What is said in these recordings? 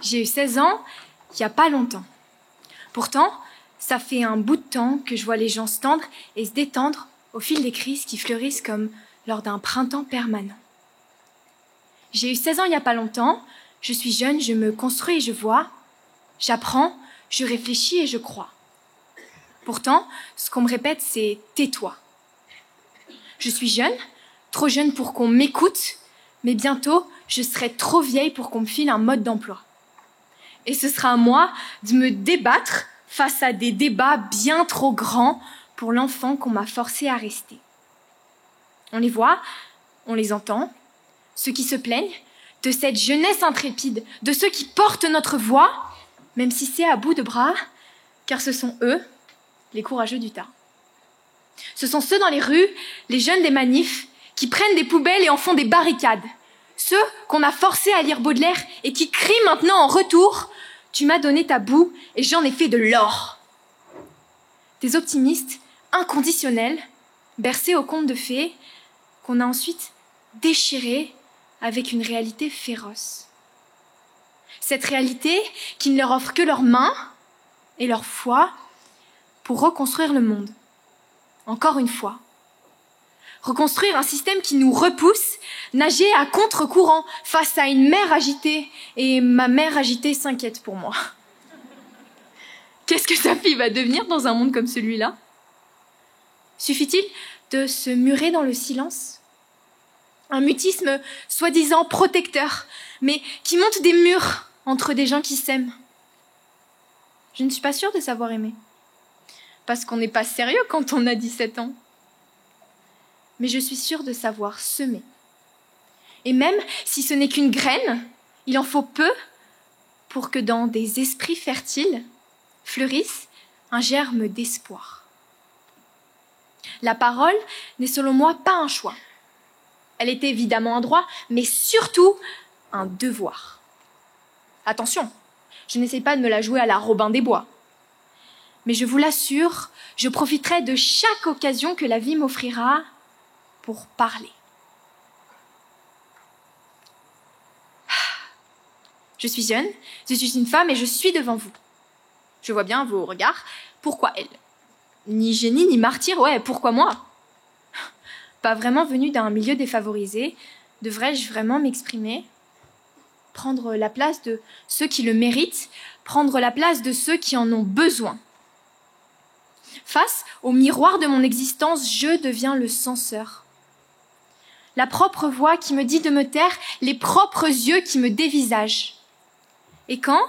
J'ai eu 16 ans il n'y a pas longtemps. Pourtant, ça fait un bout de temps que je vois les gens se tendre et se détendre au fil des crises qui fleurissent comme lors d'un printemps permanent. J'ai eu 16 ans il n'y a pas longtemps, je suis jeune, je me construis et je vois, j'apprends, je réfléchis et je crois. Pourtant, ce qu'on me répète, c'est « tais-toi ». Je suis jeune, trop jeune pour qu'on m'écoute, mais bientôt, je serai trop vieille pour qu'on me file un mode d'emploi. Et ce sera à moi de me débattre face à des débats bien trop grands pour l'enfant qu'on m'a forcé à rester. On les voit, on les entend, ceux qui se plaignent de cette jeunesse intrépide, de ceux qui portent notre voix, même si c'est à bout de bras, car ce sont eux, les courageux du tas. Ce sont ceux dans les rues, les jeunes des manifs, qui prennent des poubelles et en font des barricades. Ceux qu'on a forcés à lire Baudelaire et qui crient maintenant en retour « Tu m'as donné ta boue et j'en ai fait de l'or ». Des optimistes inconditionnels, bercés au conte de fées, qu'on a ensuite déchirés avec une réalité féroce. Cette réalité qui ne leur offre que leurs mains et leur foi pour reconstruire le monde. Encore une fois. Reconstruire un système qui nous repousse, nager à contre-courant face à une mer agitée. Et ma mère agitée s'inquiète pour moi. Qu'est-ce que sa fille va devenir dans un monde comme celui-là? Suffit-il de se murer dans le silence? Un mutisme soi-disant protecteur, mais qui monte des murs entre des gens qui s'aiment. Je ne suis pas sûre de savoir aimer. Parce qu'on n'est pas sérieux quand on a 17 ans. Mais je suis sûre de savoir semer. Et même si ce n'est qu'une graine, il en faut peu pour que dans des esprits fertiles fleurisse un germe d'espoir. La parole n'est selon moi pas un choix. Elle est évidemment un droit, mais surtout un devoir. Attention, je n'essaie pas de me la jouer à la Robin des Bois. Mais je vous l'assure, je profiterai de chaque occasion que la vie m'offrira pour parler. Je suis jeune, je suis une femme et je suis devant vous. Je vois bien vos regards. Pourquoi elle? Ni génie, ni martyr, ouais, pourquoi moi? Pas vraiment venue d'un milieu défavorisé, devrais-je vraiment m'exprimer? Prendre la place de ceux qui le méritent, prendre la place de ceux qui en ont besoin. Face au miroir de mon existence, je deviens le censeur. La propre voix qui me dit de me taire, les propres yeux qui me dévisagent. Et quand,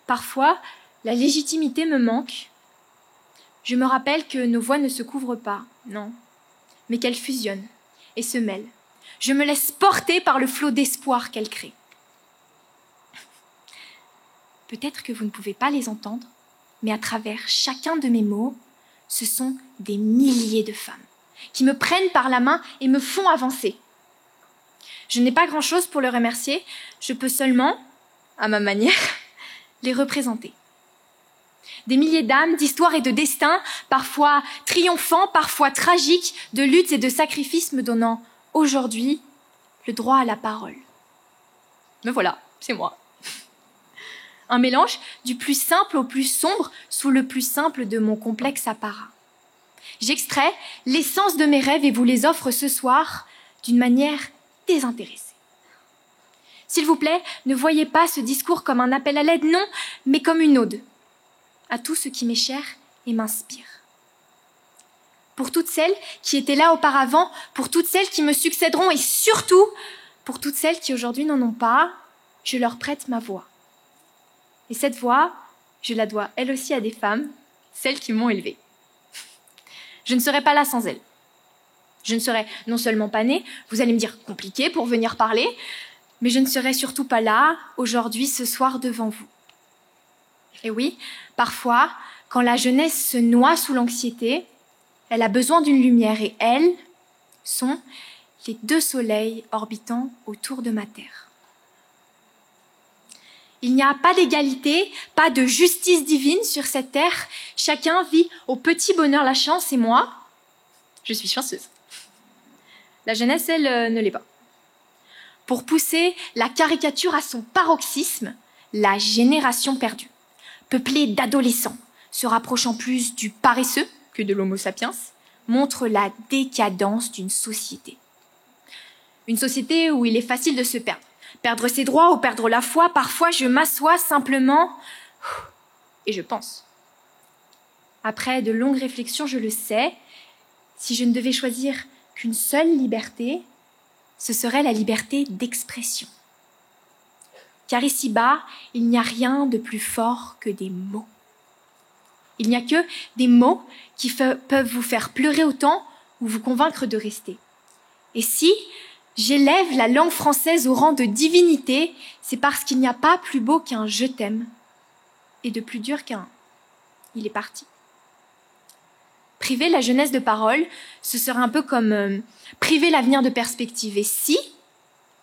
parfois, la légitimité me manque, je me rappelle que nos voix ne se couvrent pas, non, mais qu'elles fusionnent et se mêlent. Je me laisse porter par le flot d'espoir qu'elles créent. Peut-être que vous ne pouvez pas les entendre, mais à travers chacun de mes mots, ce sont des milliers de femmes qui me prennent par la main et me font avancer. Je n'ai pas grand-chose pour le remercier, je peux seulement, à ma manière, les représenter. Des milliers d'âmes, d'histoires et de destins, parfois triomphants, parfois tragiques, de luttes et de sacrifices me donnant aujourd'hui le droit à la parole. Me voilà, c'est moi. Un mélange du plus simple au plus sombre sous le plus simple de mon complexe apparat. J'extrais l'essence de mes rêves et vous les offre ce soir d'une manière désintéressée. S'il vous plaît, ne voyez pas ce discours comme un appel à l'aide, non, mais comme une ode à tout ce qui m'est cher et m'inspire. Pour toutes celles qui étaient là auparavant, pour toutes celles qui me succéderont et surtout pour toutes celles qui aujourd'hui n'en ont pas, je leur prête ma voix. Et cette voix, je la dois elle aussi à des femmes, celles qui m'ont élevée. Je ne serai pas là sans elles. Je ne serai non seulement pas née, vous allez me dire compliqué pour venir parler, mais je ne serai surtout pas là, aujourd'hui, ce soir, devant vous. Et oui, parfois, quand la jeunesse se noie sous l'anxiété, elle a besoin d'une lumière et elles sont les deux soleils orbitant autour de ma terre. Il n'y a pas d'égalité, pas de justice divine sur cette terre. Chacun vit au petit bonheur la chance et moi, je suis chanceuse. La jeunesse, elle, ne l'est pas. Pour pousser la caricature à son paroxysme, la génération perdue, peuplée d'adolescents, se rapprochant plus du paresseux que de l'homo sapiens, montre la décadence d'une société. Une société où il est facile de se perdre. Perdre ses droits ou perdre la foi, parfois je m'assois simplement et je pense. Après de longues réflexions, je le sais, si je ne devais choisir qu'une seule liberté, ce serait la liberté d'expression. Car ici-bas, il n'y a rien de plus fort que des mots. Il n'y a que des mots qui peuvent vous faire pleurer autant ou vous convaincre de rester. Et si j'élève la langue française au rang de divinité, c'est parce qu'il n'y a pas plus beau qu'un « je t'aime » et de plus dur qu'un « il est parti ». Priver la jeunesse de parole, ce serait un peu comme priver l'avenir de perspective. Et si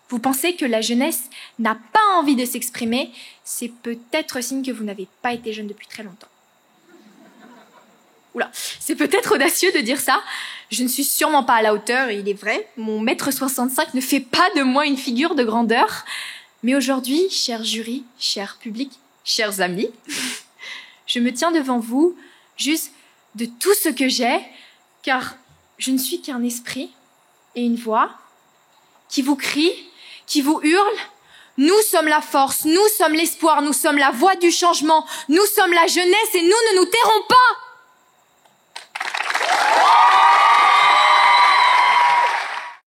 vous pensez que la jeunesse n'a pas envie de s'exprimer, c'est peut-être signe que vous n'avez pas été jeune depuis très longtemps. Oula, c'est peut-être audacieux de dire ça. Je ne suis sûrement pas à la hauteur, il est vrai. Mon 1,65 m ne fait pas de moi une figure de grandeur. Mais aujourd'hui, cher jury, cher public, chers amis, je me tiens devant vous juste de tout ce que j'ai, car je ne suis qu'un esprit et une voix qui vous crie, qui vous hurle. Nous sommes la force, nous sommes l'espoir, nous sommes la voix du changement, nous sommes la jeunesse et nous ne nous tairons pas.